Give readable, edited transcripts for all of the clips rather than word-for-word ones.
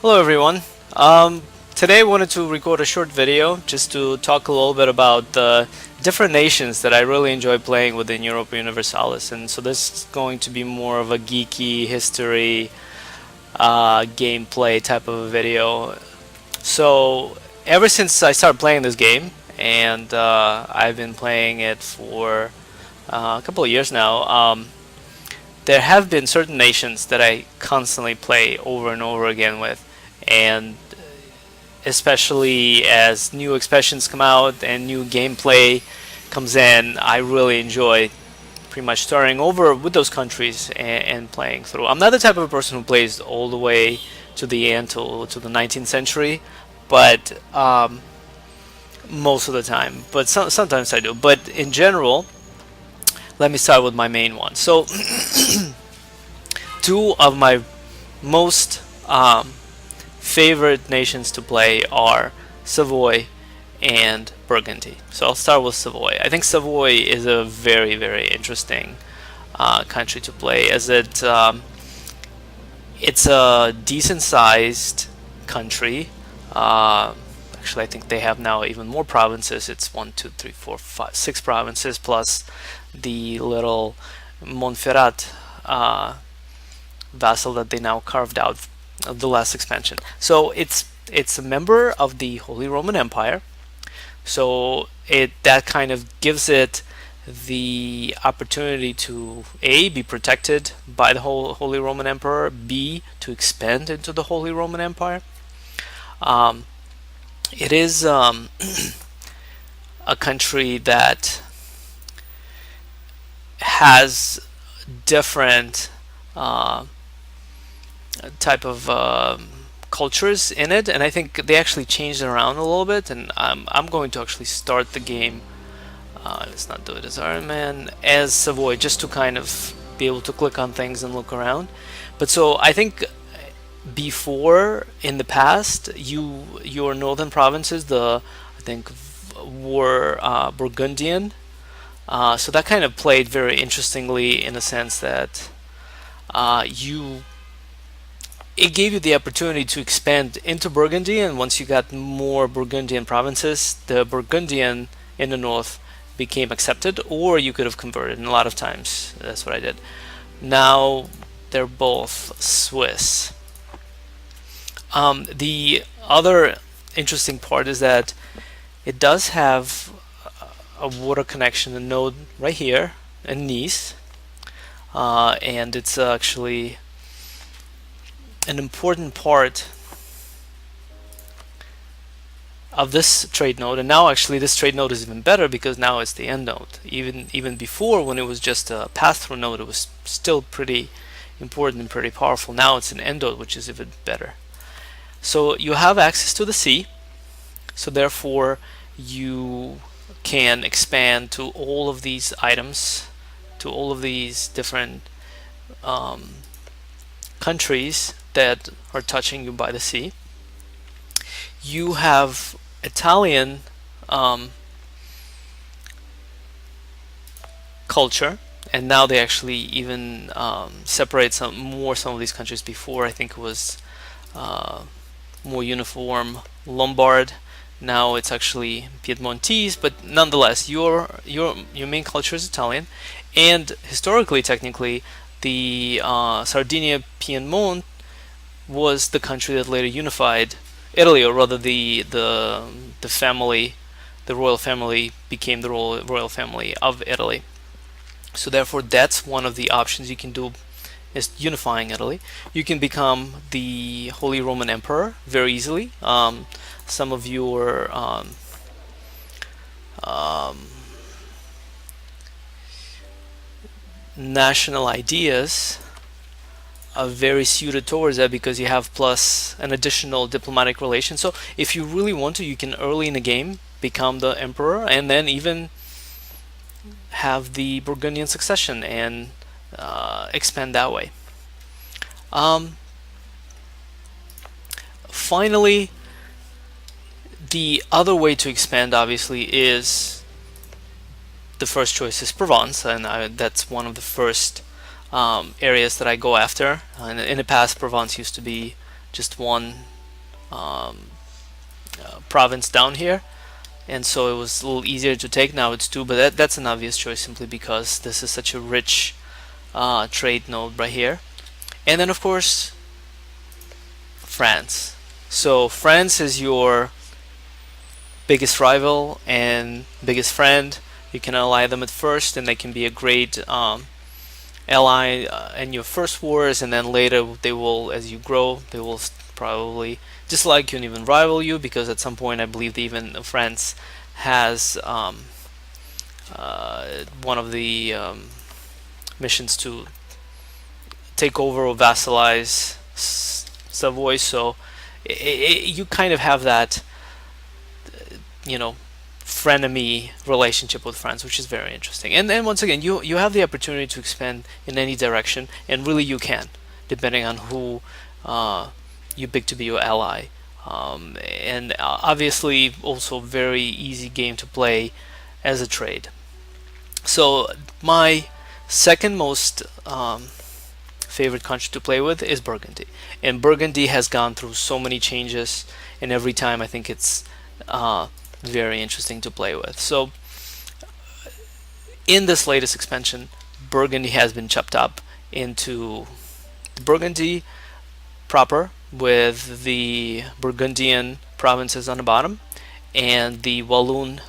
Hello everyone. Today I wanted to record a short video just to talk a little bit about the different nations that I really enjoy playing within Europa Universalis. And so this is going to be more of a geeky history gameplay type of a video. So ever since I started playing this game, and I've been playing it for a couple of years now, there have been certain nations that I constantly play over and over again with, and especially as new expansions come out and new gameplay comes in, I really enjoy pretty much starting over with those countries and playing through. I'm not the type of person who plays all the way to the end to the 19th century, but most of the time. But sometimes I do. But in general, let me start with my main one. So two of my most favorite nations to play are Savoy and Burgundy. So I'll start with Savoy. I think Savoy is a very interesting country to play, as it's a decent sized country. Actually, I think they have now even more provinces. It's one, two, three, four, five, six provinces plus the little Montferrat vassal that they now carved out of the last expansion. So it's a member of the Holy Roman Empire. So it that kind of gives it the opportunity to A, be protected by the Holy Roman Emperor, B, to expand into the Holy Roman Empire. It is a country that has different type of cultures in it, and I think they actually changed it around a little bit. And I'm going to actually start the game. Let's not do it as Iron Man, as Savoy, just to kind of be able to click on things and look around. But so I think before, in the past, your northern provinces, I think were Burgundian. So that kind of played very interestingly in a sense that you it gave you the opportunity to expand into Burgundy, and once you got more Burgundian provinces, the Burgundian in the north became accepted, or you could have converted, and a lot of times that's what I did. Now they're both Swiss. The other interesting part is that it does have a water connection, a node right here in Nice, and it's actually an important part of this trade node. And now actually this trade node is even better because now it's the end node. Even before, when it was just a pass-through node, it was still pretty important and pretty powerful. Now it's an end node, which is even better. So you have access to the sea, so therefore you can expand to all of these items, to all of these different countries that are touching you by the sea. You have Italian culture, and now they actually even separate some of these countries. Before, I think it was more uniform Lombard. Now it's actually Piedmontese, but nonetheless, your main culture is Italian, and historically, technically, the Sardinia Piedmont was the country that later unified Italy, or rather the family, the royal family became the royal family of Italy. So therefore, that's one of the options you can do, is unifying Italy. You can become the Holy Roman Emperor very easily. Some of your national ideas are very suited towards that because you have plus an additional diplomatic relation. So if you really want to, you can early in the game become the emperor and then even have the Burgundian succession and expand that way. Finally, the other way to expand obviously is the first choice is Provence, and that's one of the first areas that I go after. In the past, Provence used to be just one province down here, and so it was a little easier to take. Now it's two, but that's an obvious choice simply because this is such a rich trade node right here. And then of course France. So France is your biggest rival and biggest friend. You can ally them at first, and they can be a great ally in your first wars, and then later they will, as you grow, they will probably dislike you and even rival you, because at some point I believe even France has one of the missions to take over or vassalize Savoy. So you kind of have that, you know, frenemy relationship with France, which is very interesting. And then once again, you have the opportunity to expand in any direction, and really you can, depending on who you pick to be your ally. And obviously also very easy game to play as a trade. So my second most favorite country to play with is Burgundy, and Burgundy has gone through so many changes, and every time I think it's very interesting to play with. So in this latest expansion, Burgundy has been chopped up into Burgundy proper, with the Burgundian provinces on the bottom and the Walloon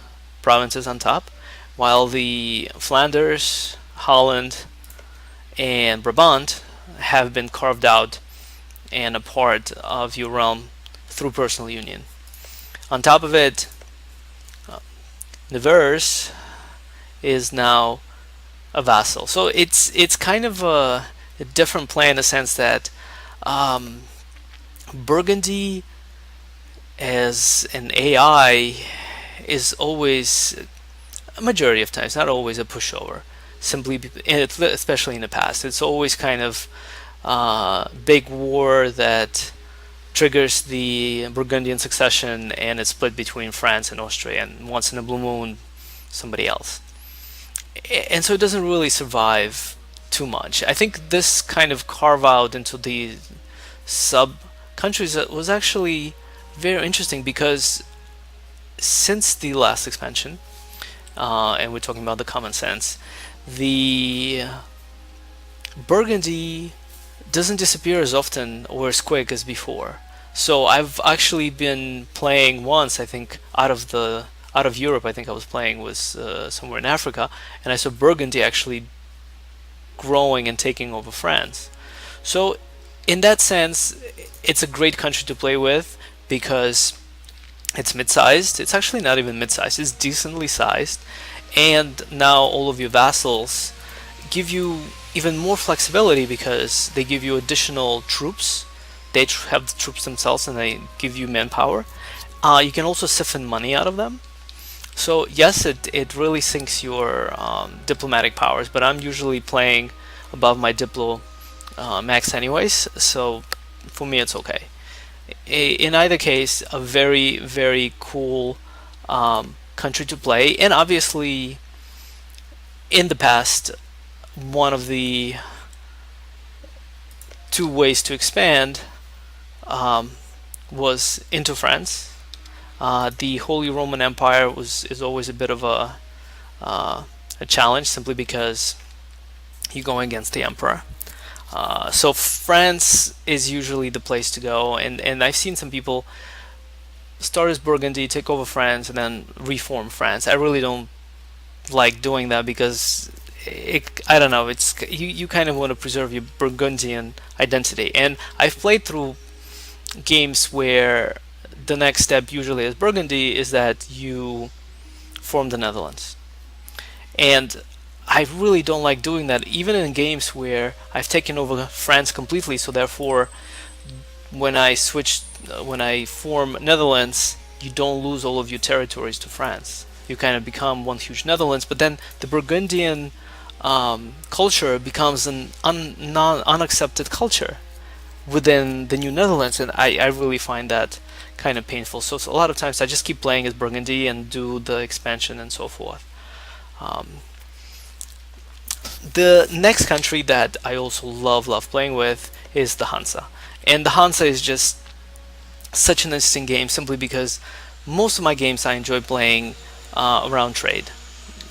provinces on top, while the Flanders, Holland, and Brabant have been carved out and a part of your realm through personal union. On top of it, Nevers is now a vassal. So it's kind of a different play in the sense that Burgundy as an AI is always, a majority of times, not always, a pushover. Simply, especially in the past, it's always kind of big war that triggers the Burgundian succession, and it's split between France and Austria, and once in a blue moon, somebody else. And so it doesn't really survive too much. I think this kind of carve out into the sub countries was actually very interesting, because since the last expansion, and we're talking about the common sense, the Burgundy doesn't disappear as often or as quick as before. So I've actually been playing once, I think, out of Europe. I think I was playing was somewhere in Africa, and I saw Burgundy actually growing and taking over France. So in that sense, it's a great country to play with, because it's mid-sized. It's actually not even mid-sized. It's decently sized, and now all of your vassals give you even more flexibility, because they give you additional troops. They have the troops themselves, and they give you manpower. You can also siphon money out of them. So yes, it really sinks your diplomatic powers, but I'm usually playing above my diplo max anyways, so for me it's okay. In either case, a very, very cool country to play, and obviously in the past, one of the two ways to expand was into France. The Holy Roman Empire is always a bit of a challenge, simply because you're going against the emperor. So France is usually the place to go, and I've seen some people start as Burgundy, take over France, and then reform France. I really don't like doing that, because I don't know, it's you kind of want to preserve your Burgundian identity. And I've played through games where the next step usually as Burgundy is that you form the Netherlands. And I really don't like doing that, even in games where I've taken over France completely. So therefore, when I form Netherlands, you don't lose all of your territories to France. You kind of become one huge Netherlands, but then the Burgundian culture becomes an unaccepted culture within the new Netherlands, and I really find that kind of painful. So a lot of times I just keep playing as Burgundy and do the expansion and so forth. The next country that I also love playing with is the Hansa. And the Hansa is just such an interesting game simply because most of my games I enjoy playing around trade,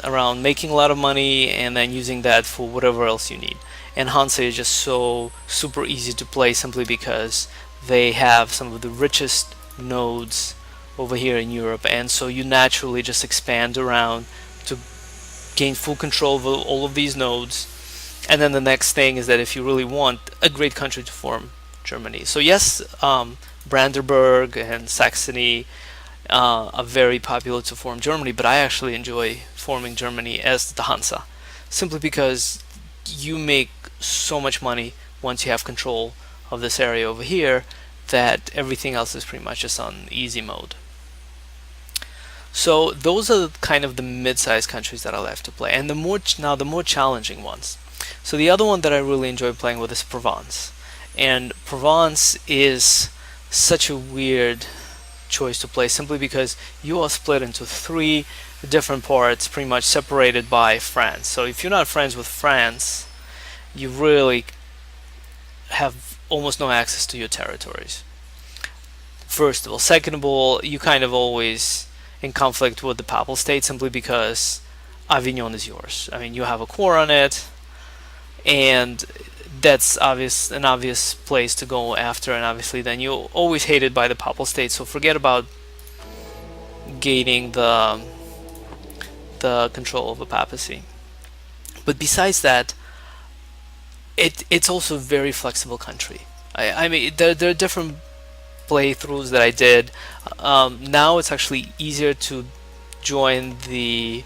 around making a lot of money and then using that for whatever else you need. And Hansa is just so super easy to play simply because they have some of the richest nodes over here in Europe, and so you naturally just expand around to gain full control of all of these nodes. And then the next thing is that if you really want a great country to form, Germany. So yes, Brandenburg and Saxony are very popular to form Germany, but I actually enjoy forming Germany as the Hansa, simply because you make so much money once you have control of this area over here that everything else is pretty much just on easy mode. So those are kind of the mid-sized countries that I love to play, and the more challenging ones. So the other one that I really enjoy playing with is Provence, and Provence is such a weird choice to play simply because you are split into three different parts, pretty much separated by France. So if you're not friends with France, you really have almost no access to your territories. First of all, second of all, you kind of always in conflict with the Papal State simply because Avignon is yours. I mean, you have a core on it, and that's an obvious place to go after, and obviously then you're always hated by the Papal State, so forget about gaining the control of the papacy. But besides that, it's also a very flexible country. I mean, there are different playthroughs that I did. Now it's actually easier to join the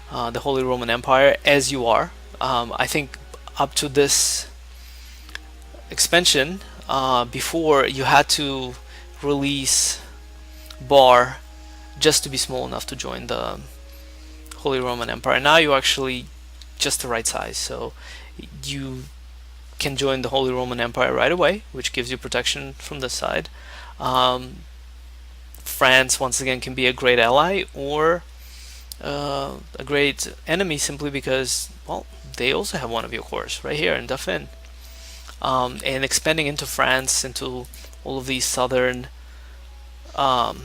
Holy Roman Empire as you are. I think up to this expansion, before you had to release bar just to be small enough to join the Holy Roman Empire. Now you're actually just the right size, so you can join the Holy Roman Empire right away, which gives you protection from this side. France, once again, can be a great ally or a great enemy simply because, well, they also have one of your cores right here in Dauphin. And expanding into France, into all of these southern Occitan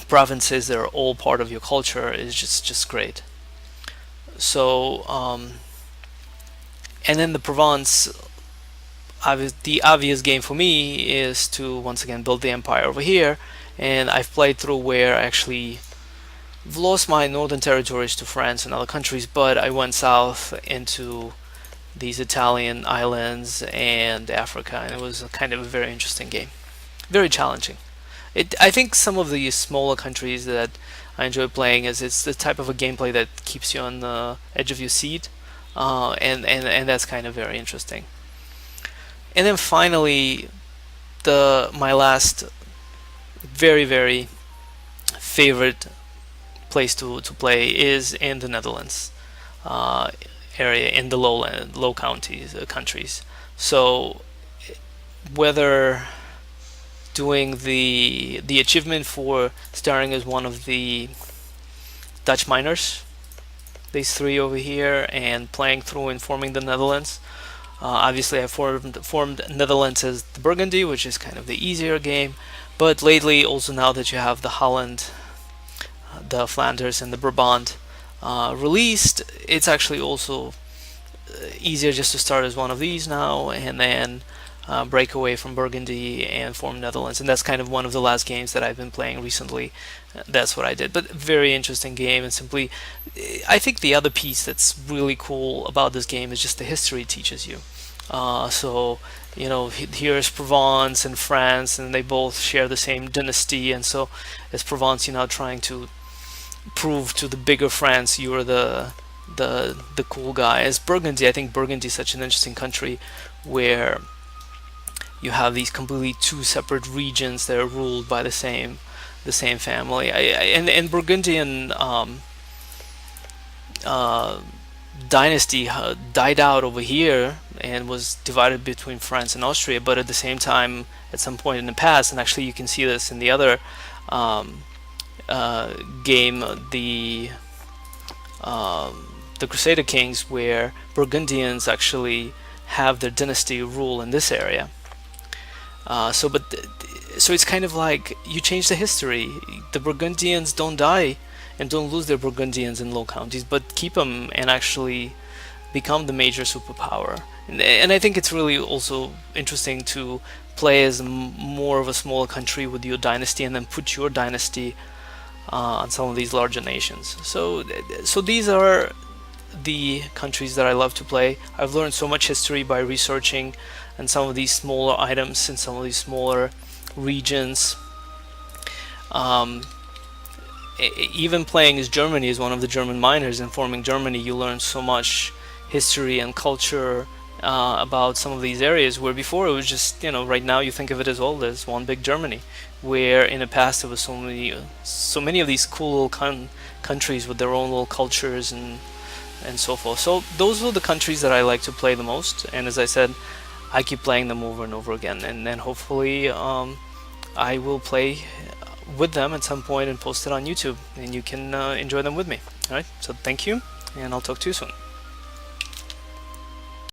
provinces that are all part of your culture is just great. So, and then the Provence, the obvious game for me is to once again build the empire over here, and I've played through where I actually lost my northern territories to France and other countries, but I went south into these Italian islands and Africa, and it was a kind of a very interesting game, very challenging. I think some of the smaller countries that I enjoy playing is it's the type of a gameplay that keeps you on the edge of your seat, and that's kind of very interesting. And then finally, my last very favorite place to play is in the Netherlands area, in the low counties countries. So whether doing the achievement for starring as one of the Dutch miners, these three over here, and playing through and forming the Netherlands. Obviously, I formed Netherlands as the Burgundy, which is kind of the easier game. But lately, also now that you have the Holland, the Flanders, and the Brabant released, it's actually also easier just to start as one of these now, and then break away from Burgundy and form Netherlands. And that's kind of one of the last games that I've been playing recently. That's what I did. But very interesting game, and simply, I think the other piece that's really cool about this game is just the history it teaches you. So, you know, here's Provence and France, and they both share the same dynasty, and so as Provence, you're now trying to prove to the bigger France you're the cool guy. As Burgundy, I think Burgundy is such an interesting country where you have these completely two separate regions that are ruled by the same family. And Burgundian dynasty died out over here and was divided between France and Austria, but at the same time, at some point in the past, and actually you can see this in the other game, the Crusader Kings, where Burgundians actually have their dynasty rule in this area. So it's kind of like you change the history. The Burgundians don't die and don't lose their Burgundians in low counties, but keep them and actually become the major superpower. And I think it's really also interesting to play as more of a smaller country with your dynasty, and then put your dynasty on some of these larger nations. So these are the countries that I love to play. I've learned so much history by researching and some of these smaller items in some of these smaller regions. Um, Even playing as Germany, as one of the German miners and forming Germany, you learn so much history and culture about some of these areas, where before it was just, right now you think of it as all as one big Germany, where in the past there was so many of these cool little countries with their own little cultures and so forth. So those are the countries that I like to play the most, and as I said, I keep playing them over and over again, and then hopefully I will play with them at some point and post it on YouTube, and you can enjoy them with me. All right, so thank you, and I'll talk to you soon.